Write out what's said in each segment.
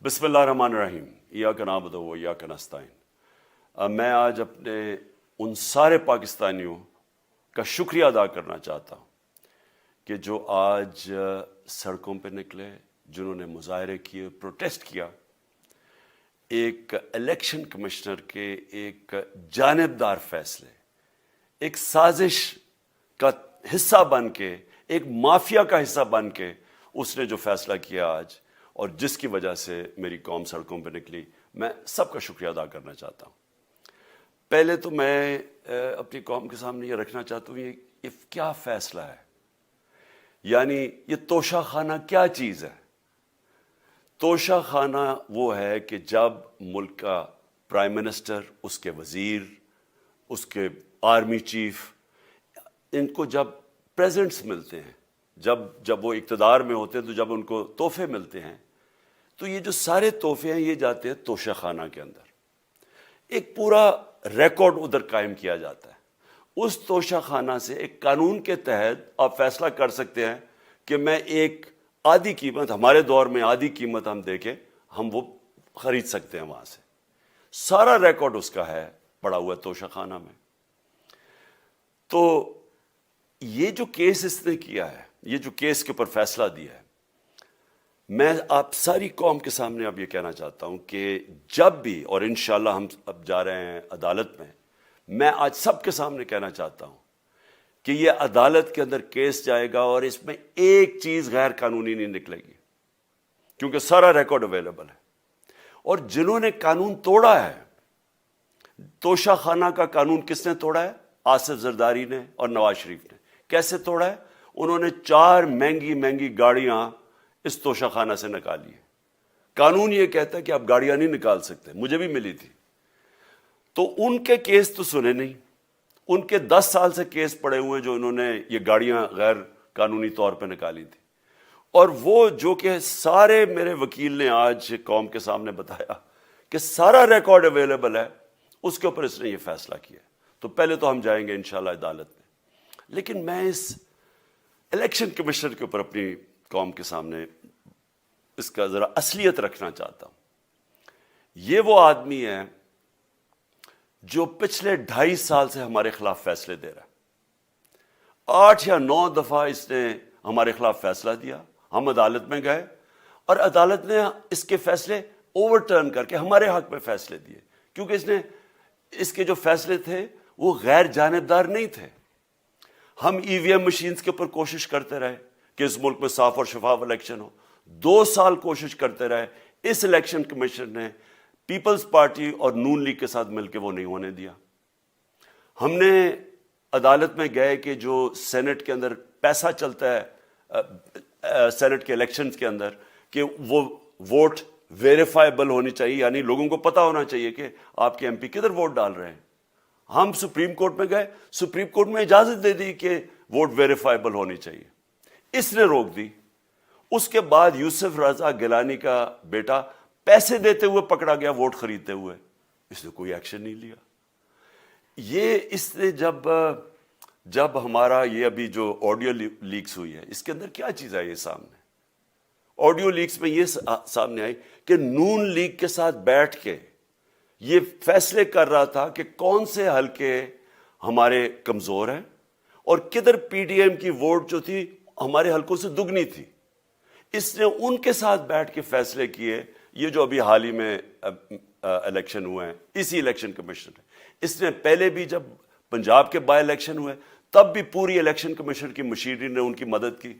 بسم اللہ الرحمن الرحیم ایاک نعبد و ایاک نستعین۔ میں آج اپنے ان سارے پاکستانیوں کا شکریہ ادا کرنا چاہتا ہوں کہ جو آج سڑکوں پہ نکلے، جنہوں نے مظاہرے کیے، پروٹیسٹ کیا، ایک الیکشن کمشنر کے ایک جانبدار فیصلے، ایک سازش کا حصہ بن کے، ایک مافیا کا حصہ بن کے اس نے جو فیصلہ کیا آج، اور جس کی وجہ سے میری قوم سڑکوں پہ نکلی، میں سب کا شکریہ ادا کرنا چاہتا ہوں۔ پہلے تو میں اپنی قوم کے سامنے یہ رکھنا چاہتا ہوں یہ کیا فیصلہ ہے، یعنی یہ توشہ خانہ کیا چیز ہے۔ توشہ خانہ وہ ہے کہ جب ملک کا پرائم منسٹر، اس کے وزیر، اس کے آرمی چیف، ان کو جب پریزنٹس ملتے ہیں، جب وہ اقتدار میں ہوتے ہیں، تو جب ان کو تحفے ملتے ہیں، تو یہ جو سارے تحفے ہیں یہ جاتے ہیں توشہ خانہ کے اندر۔ ایک پورا ریکارڈ ادھر قائم کیا جاتا ہے۔ اس توشہ خانہ سے ایک قانون کے تحت آپ فیصلہ کر سکتے ہیں کہ میں ایک آدھی قیمت، ہمارے دور میں آدھی قیمت ہم دے کے ہم وہ خرید سکتے ہیں وہاں سے۔ سارا ریکارڈ اس کا ہے پڑا ہوا ہے توشہ خانہ میں۔ تو یہ جو کیس اس نے کیا ہے، یہ جو کیس کے اوپر فیصلہ دیا ہے، میں آپ ساری قوم کے سامنے اب یہ کہنا چاہتا ہوں کہ جب بھی، اور انشاءاللہ ہم اب جا رہے ہیں عدالت میں آج سب کے سامنے کہنا چاہتا ہوں کہ یہ عدالت کے اندر کیس جائے گا اور اس میں ایک چیز غیر قانونی نہیں نکلے گی، کیونکہ سارا ریکارڈ اویلیبل ہے۔ اور جنہوں نے قانون توڑا ہے، توشہ خانہ کا قانون کس نے توڑا ہے؟ آصف زرداری نے اور نواز شریف نے۔ کیسے توڑا ہے؟ انہوں نے 4 مہنگی گاڑیاں اس توشہ خانہ سے نکالی ہے۔ قانون یہ کہتا ہے کہ آپ گاڑیاں نہیں نکال سکتے، مجھے بھی ملی تھی۔ تو ان کے کیس تو سنے نہیں، ان کے 10 سال سے کیس پڑے ہوئے ہیں جو انہوں نے یہ گاڑیاں غیر قانونی طور پہ نکالی تھی۔ اور وہ جو کہ سارے میرے وکیل نے آج قوم کے سامنے بتایا کہ سارا ریکارڈ اویلیبل ہے، اس کے اوپر اس نے یہ فیصلہ کیا۔ تو پہلے تو ہم جائیں گے انشاءاللہ عدالت میں، لیکن میں اس الیکشن کمشنر کے اوپر اپنی قوم کے سامنے اس کا ذرا اصلیت رکھنا چاہتا ہوں۔ یہ وہ آدمی ہے جو پچھلے 2.5 سال سے ہمارے خلاف فیصلے دے رہا ہے۔ 8 یا 9 دفعہ اس نے ہمارے خلاف فیصلہ دیا، ہم عدالت میں گئے اور عدالت نے اس کے فیصلے اوور ٹرن کر کے ہمارے حق میں فیصلے دیے، کیونکہ اس کے جو فیصلے تھے وہ غیر جانبدار نہیں تھے۔ ہم ای وی ایم مشینز کے اوپر کوشش کرتے رہے کہ اس ملک میں صاف اور شفاف الیکشن ہو، 2 سال کوشش کرتے رہے۔ اس الیکشن کمیشن نے پیپلز پارٹی اور نون لیگ کے ساتھ مل کے وہ نہیں ہونے دیا۔ ہم نے عدالت میں گئے کہ جو سینٹ کے اندر پیسہ چلتا ہے، سینٹ کے الیکشنز کے اندر، کہ وہ ووٹ ویریفائبل ہونی چاہیے، یعنی لوگوں کو پتہ ہونا چاہیے کہ آپ کے ایم پی کدھر ووٹ ڈال رہے ہیں۔ ہم سپریم کورٹ میں گئے، سپریم کورٹ میں اجازت دے دی کہ ووٹ ویریفائبل ہونی چاہیے، اس نے روک دی۔ اس کے بعد یوسف رضا گیلانی کا بیٹا پیسے دیتے ہوئے پکڑا گیا ووٹ خریدتے ہوئے، اس نے کوئی ایکشن نہیں لیا۔ یہ اس نے جب ہمارا یہ ابھی جو آڈیو لیکس ہوئی ہے، اس کے اندر کیا چیز آئی ہے سامنے؟ آڈیو لیکس میں یہ سامنے آئی کہ نون لیگ کے ساتھ بیٹھ کے یہ فیصلے کر رہا تھا کہ کون سے حلقے ہمارے کمزور ہیں اور کدھر پی ڈی ایم کی ووٹ جو تھی ہمارے حلقوں سے دگنی تھی۔ اس نے ان کے ساتھ بیٹھ کے فیصلے کیے۔ یہ جو ابھی حال ہی میں الیکشن ہوئے ہیں، اسی الیکشن کمیشن نے، اس نے پہلے بھی جب پنجاب کے بائی الیکشن ہوئے تب بھی پوری الیکشن کمیشن کی مشینری نے ان کی مدد کی،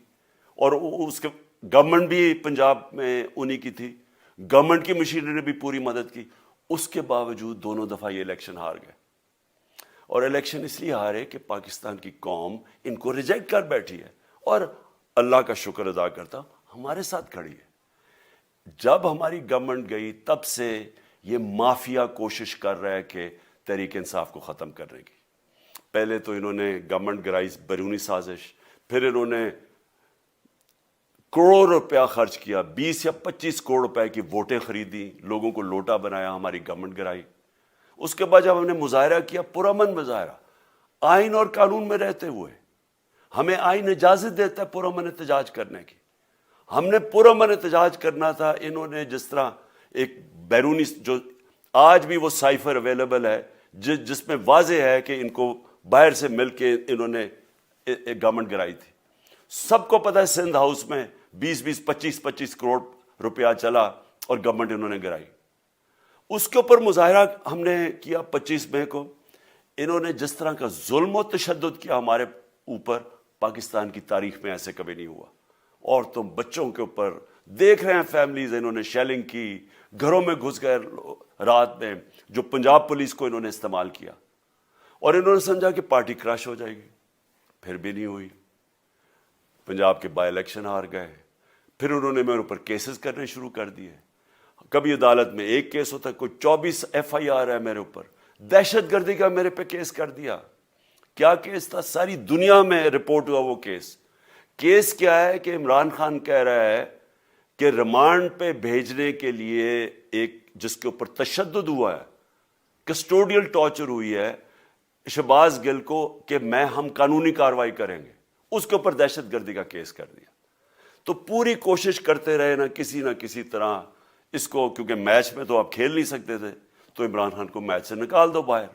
اور اس کے گورنمنٹ بھی پنجاب میں انہی کی تھی، گورنمنٹ کی مشینری نے بھی پوری مدد کی۔ اس کے باوجود دونوں دفعہ یہ الیکشن ہار گئے، اور الیکشن اس لیے ہارے کہ پاکستان کی قوم ان کو ریجیکٹ کر بیٹھی ہے، اور اللہ کا شکر ادا کرتا ہمارے ساتھ کھڑی ہے۔ جب ہماری گورنمنٹ گئی تب سے یہ مافیا کوشش کر رہا ہے کہ تحریک انصاف کو ختم کرنے کی۔ پہلے تو انہوں نے گورنمنٹ گرائی بیرونی سازش، پھر انہوں نے کروڑ روپیہ خرچ کیا، 20 یا 25 کروڑ روپے کی ووٹیں خریدی، لوگوں کو لوٹا بنایا، ہماری گورنمنٹ گرائی۔ اس کے بعد جب ہم نے مظاہرہ کیا، پرامن مظاہرہ، آئین اور قانون میں رہتے ہوئے، ہمیں آئین اجازت دیتا ہے پرامن احتجاج کرنے کی، ہم نے پرامن احتجاج کرنا تھا۔ انہوں نے جس طرح ایک بیرونی جو آج بھی وہ سائفر اویلیبل ہے جس میں واضح ہے کہ ان کو باہر سے مل کے انہوں نے ایک گورنمنٹ گرائی تھی. سب کو پتہ ہے سندھ ہاؤس میں 20 25 کروڑ روپیہ چلا اور گورنمنٹ انہوں نے گرائی. اس کے اوپر مظاہرہ ہم نے کیا 25 مئی کو. انہوں نے جس طرح کا ظلم و تشدد کیا ہمارے اوپر پاکستان کی تاریخ میں ایسے کبھی نہیں ہوا. عورتوں بچوں کے اوپر دیکھ رہے ہیں فیملیز, انہوں نے شیلنگ کی, گھروں میں گھس گئے رات میں, جو پنجاب پولیس کو انہوں نے استعمال کیا اور انہوں نے سمجھا کہ پارٹی کراش ہو جائے گی. پھر بھی نہیں ہوئی. پنجاب کے بائی الیکشن ہار گئے. پھر انہوں نے میرے اوپر کیسز کرنے شروع کر دیے. کبھی عدالت میں ایک کیس ہوتا ہے, کوئی 24 FIR ہے میرے اوپر. دہشت گردی کا میرے پہ کیس کر دیا. کیا کیس تھا؟ ساری دنیا میں رپورٹ ہوا وہ کیس. کیس کیا ہے کہ عمران خان کہہ رہا ہے کہ ریمانڈ پہ بھیجنے کے لیے ایک جس کے اوپر تشدد ہوا ہے, کسٹوڈیل ٹارچر ہوئی ہے شہباز گل کو, کہ ہم قانونی کارروائی کریں گے. اس کے اوپر دہشت گردی کا کیس کر دیا. تو پوری کوشش کرتے رہے نہ کسی طرح اس کو, کیونکہ میچ میں تو آپ کھیل نہیں سکتے تھے, تو عمران خان کو میچ سے نکال دو باہر.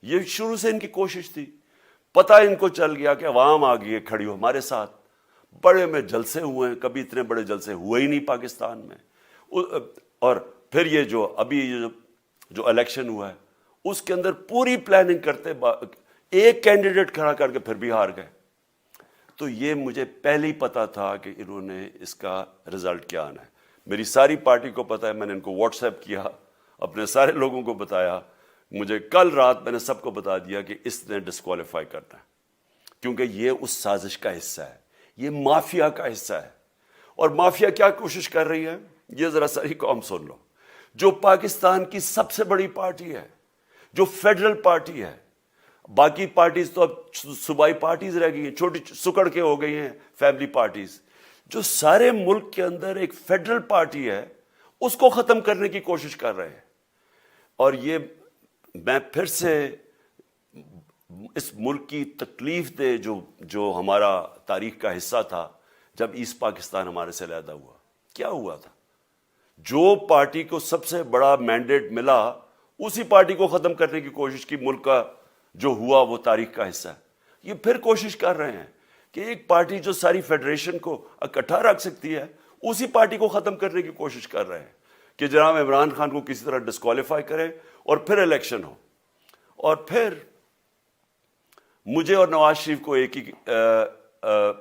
یہ شروع سے ان کی کوشش تھی. پتہ ان کو چل گیا کہ عوام آ گئی ہے کھڑی ہو ہمارے ساتھ. بڑے میں جلسے ہوئے ہیں, کبھی اتنے بڑے جلسے ہوئے ہی نہیں پاکستان میں. اور پھر یہ جو ابھی جو الیکشن ہوا ہے اس کے اندر پوری پلاننگ کرتے ایک کینڈیڈیٹ کھڑا کر کے پھر بھی ہار گئے. تو یہ مجھے پہلے ہی پتا تھا کہ انہوں نے اس کا رزلٹ کیا آنا ہے. میری ساری پارٹی کو پتا ہے, میں نے ان کو واٹس ایپ کیا, اپنے سارے لوگوں کو بتایا. مجھے کل رات میں نے سب کو بتا دیا کہ اس نے ڈسکوالیفائی کرنا ہے, کیونکہ یہ اس سازش کا حصہ ہے, یہ مافیا کا حصہ ہے. اور مافیا کیا کوشش کر رہی ہے یہ ذرا ساری قوم سن لو. جو پاکستان کی سب سے بڑی پارٹی ہے, جو فیڈرل پارٹی ہے, باقی پارٹیز تو اب صوبائی پارٹیز رہ گئی ہیں, چھوٹی سکڑ کے ہو گئی ہیں فیملی پارٹیز. جو سارے ملک کے اندر ایک فیڈرل پارٹی ہے اس کو ختم کرنے کی کوشش کر رہے ہیں. اور یہ میں پھر سے اس ملک کی تکلیف دے جو ہمارا تاریخ کا حصہ تھا, جب ایسٹ پاکستان ہمارے سے علیحدہ ہوا, کیا ہوا تھا؟ جو پارٹی کو سب سے بڑا مینڈیٹ ملا اسی پارٹی کو ختم کرنے کی کوشش کی. ملک کا جو ہوا وہ تاریخ کا حصہ ہے. یہ پھر کوشش کر رہے ہیں کہ ایک پارٹی جو ساری فیڈریشن کو اکٹھا رکھ سکتی ہے اسی پارٹی کو ختم کرنے کی کوشش کر رہے ہیں کہ جناب عمران خان کو کسی طرح ڈسکوالیفائی کرے اور پھر الیکشن ہو. اور پھر مجھے اور نواز شریف کو ایک ہی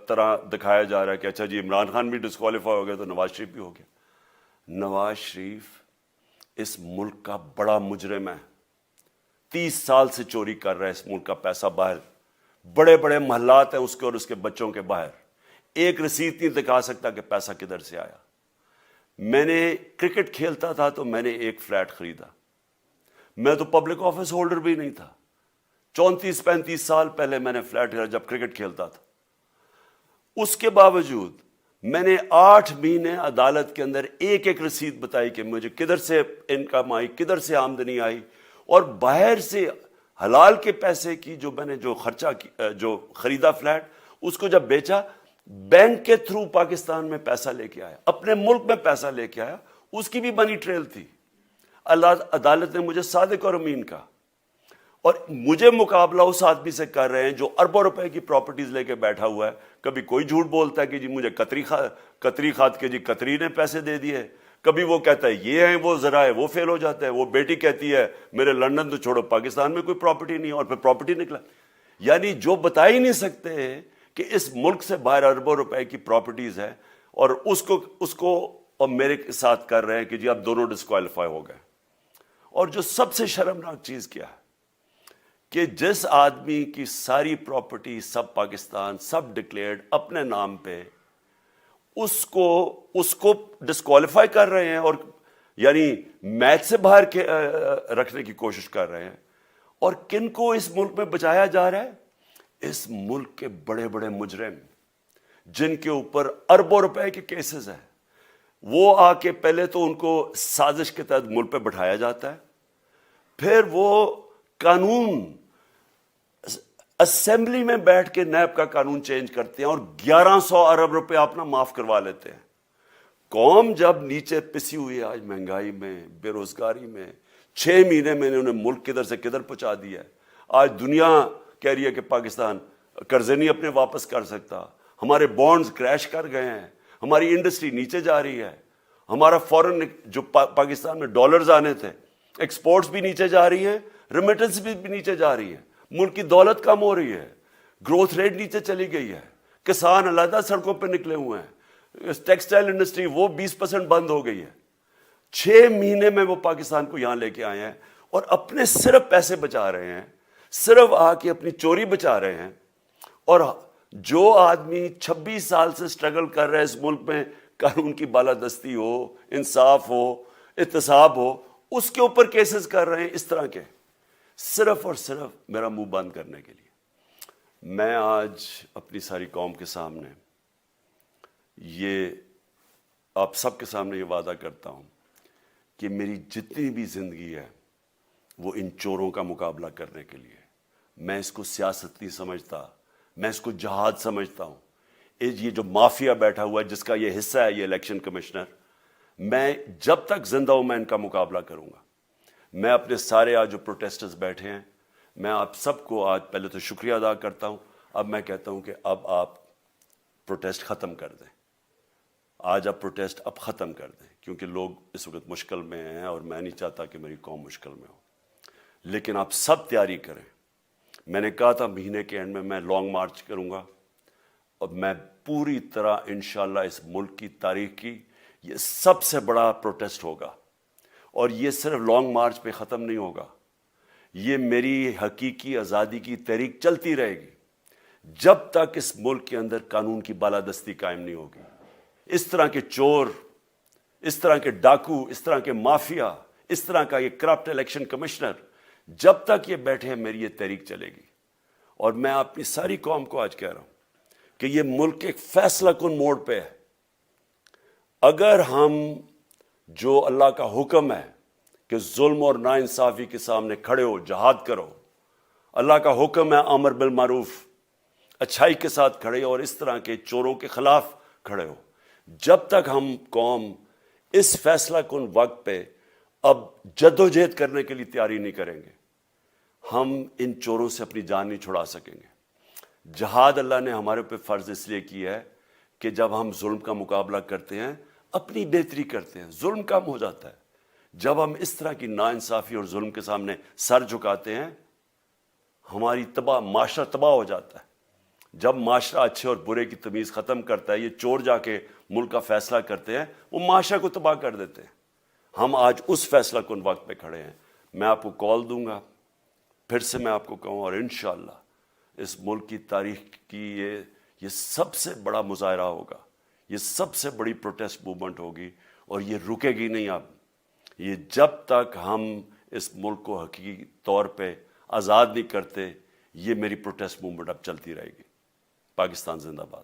طرح دکھایا جا رہا ہے کہ اچھا جی عمران خان بھی ڈسکوالیفائی ہو گیا تو نواز شریف بھی ہو گیا. نواز شریف اس ملک کا بڑا مجرم ہے. 30 سال سے چوری کر رہا ہے اس ملک کا پیسہ باہر. بڑے بڑے محلات ہیں اس کے اور اس کے بچوں کے باہر. ایک رسید نہیں دکھا سکتا کہ پیسہ کدھر سے آیا. میں نے کرکٹ کھیلتا تھا تو میں نے ایک فلیٹ خریدا. میں تو پبلک آفس ہولڈر بھی نہیں تھا. 34-35 سال پہلے میں نے فلیٹ خریدا جب کرکٹ کھیلتا تھا. اس کے باوجود میں نے 8 مہینے عدالت کے اندر ایک ایک رسید بتائی کہ مجھے کدھر سے انکم آئی, کدھر سے آمدنی آئی, اور باہر سے حلال کے پیسے کی جو میں نے جو خرچہ جو خریدا فلیٹ, اس کو جب بیچا بینک کے تھرو پاکستان میں پیسہ لے کے آیا, اپنے ملک میں پیسہ لے کے آیا. اس کی بھی منی ٹریل تھی. عدالت نے مجھے صادق اور امین کہا, اور مجھے مقابلہ اس آدمی سے کر رہے ہیں جو اربوں روپے کی پراپرٹیز لے کے بیٹھا ہوا ہے. کبھی کوئی جھوٹ بولتا ہے کہ جی مجھے قطری کھاد کے جی قطری نے پیسے دے دیے, کبھی وہ کہتا ہے یہ ہے وہ ذرائع وہ فیل ہو جاتا ہے. وہ بیٹی کہتی ہے میرے لندن تو چھوڑو پاکستان میں کوئی پراپرٹی نہیں, اور پھر پراپرٹی نکلا. یعنی جو بتا ہی نہیں سکتے کہ اس ملک سے باہر اربوں روپے کی پراپرٹیز ہے, اور اس کو اور میرے ساتھ کر رہے ہیں کہ جی آپ دونوں ڈسکوالیفائی ہو گئے. اور جو سب سے شرمناک چیز کیا ہے کہ جس آدمی کی ساری پراپرٹی سب پاکستان سب ڈکلیئرڈ اپنے نام پہ, اس کو ڈسکوالیفائی کر رہے ہیں, اور یعنی میچ سے باہر رکھنے کی کوشش کر رہے ہیں. اور کن کو اس ملک میں بچایا جا رہا ہے؟ اس ملک کے بڑے بڑے مجرم جن کے اوپر اربوں روپے کے کیسز ہیں, وہ آ کے پہلے تو ان کو سازش کے تحت ملک پہ بٹھایا جاتا ہے, پھر وہ قانون اسمبلی میں بیٹھ کے نیب کا قانون چینج کرتے ہیں اور 1100 ارب روپے اپنا معاف کروا لیتے ہیں. قوم جب نیچے پسی ہوئی ہے آج مہنگائی میں، بے روزگاری میں، 6 مہینے میں انہوں نے ملک کدھر سے کدھر پہنچا دیا ہے. آج دنیا کہہ رہی ہے کہ پاکستان قرضے نہیں اپنے واپس کر سکتا، ہمارے بانڈز کریش کر گئے ہیں، ہماری انڈسٹری نیچے جا رہی ہے، ہمارا فورن جو پاکستان میں ڈالرز آنے تھے ایکسپورٹس بھی نیچے جا رہی ہیں، ریمیٹنس بھی نیچے جا رہی ہے، ملک کی دولت کم ہو رہی ہے، گروتھ ریٹ نیچے چلی گئی ہے، کسان علیحدہ سڑکوں پہ نکلے ہوئے ہیں، ٹیکسٹائل انڈسٹری وہ 20% بند ہو گئی ہے. 6 مہینے میں وہ پاکستان کو یہاں لے کے آئے ہیں اور اپنے صرف پیسے بچا رہے ہیں، صرف آ کے اپنی چوری بچا رہے ہیں. اور جو آدمی 26 سال سے سٹرگل کر رہا ہے اس ملک میں، قانون کی بالادستی ہو، انصاف ہو، احتساب ہو، اس کے اوپر کیسز کر رہے ہیں اس طرح کے، صرف اور صرف میرا منہ بند کرنے کے لیے. میں آج اپنی ساری قوم کے سامنے یہ آپ سب کے سامنے یہ وعدہ کرتا ہوں کہ میری جتنی بھی زندگی ہے وہ ان چوروں کا مقابلہ کرنے کے لیے. میں اس کو سیاست نہیں سمجھتا، میں اس کو جہاد سمجھتا ہوں. یہ جو مافیا بیٹھا ہوا ہے جس کا یہ حصہ ہے یہ الیکشن کمشنر، میں جب تک زندہ ہوں میں ان کا مقابلہ کروں گا. میں اپنے سارے آج جو پروٹیسٹرز بیٹھے ہیں، میں آپ سب کو آج پہلے تو شکریہ ادا کرتا ہوں. اب میں کہتا ہوں کہ اب آپ پروٹیسٹ ختم کر دیں. آج آپ پروٹیسٹ اب ختم کر دیں، کیونکہ لوگ اس وقت مشکل میں ہیں اور میں نہیں چاہتا کہ میری قوم مشکل میں ہو. لیکن آپ سب تیاری کریں. میں نے کہا تھا مہینے کے اینڈ میں لانگ مارچ کروں گا، اور میں پوری طرح انشاءاللہ اس ملک کی تاریخ کی یہ سب سے بڑا پروٹیسٹ ہوگا. اور یہ صرف لانگ مارچ پہ ختم نہیں ہوگا، یہ میری حقیقی آزادی کی تحریک چلتی رہے گی جب تک اس ملک کے اندر قانون کی بالادستی قائم نہیں ہوگی. اس طرح کے چور، اس طرح کے ڈاکو، اس طرح کے مافیا، اس طرح کا یہ کرپٹ الیکشن کمشنر جب تک یہ بیٹھے ہیں میری یہ تحریک چلے گی. اور میں اپنی ساری قوم کو آج کہہ رہا ہوں کہ یہ ملک ایک فیصلہ کن موڑ پہ ہے. اگر ہم جو اللہ کا حکم ہے کہ ظلم اور ناانصافی کے سامنے کھڑے ہو، جہاد کرو، اللہ کا حکم ہے امر بالمعروف، اچھائی کے ساتھ کھڑے ہو اور اس طرح کے چوروں کے خلاف کھڑے ہو، جب تک ہم قوم اس فیصلہ کن وقت پہ اب جدوجہد کرنے کے لیے تیاری نہیں کریں گے، ہم ان چوروں سے اپنی جان نہیں چھڑا سکیں گے. جہاد اللہ نے ہمارے پہ فرض اس لیے کیا ہے کہ جب ہم ظلم کا مقابلہ کرتے ہیں اپنی بہتری کرتے ہیں، ظلم کم ہو جاتا ہے. جب ہم اس طرح کی ناانصافی اور ظلم کے سامنے سر جھکاتے ہیں ہماری معاشرہ تباہ ہو جاتا ہے. جب معاشرہ اچھے اور برے کی تمیز ختم کرتا ہے، یہ چور جا کے ملک کا فیصلہ کرتے ہیں، وہ معاشرہ کو تباہ کر دیتے ہیں. ہم آج اس فیصلہ کن وقت پہ کھڑے ہیں. میں آپ کو کال دوں گا، پھر سے میں آپ کو کہوں، اور انشاءاللہ اس ملک کی تاریخ کی یہ سب سے بڑا مظاہرہ ہوگا، یہ سب سے بڑی پروٹیسٹ موومنٹ ہوگی، اور یہ رکے گی نہیں. اب یہ جب تک ہم اس ملک کو حقیقی طور پہ آزاد نہیں کرتے، یہ میری پروٹیسٹ موومنٹ اب چلتی رہے گی. پاکستان زندہ باد.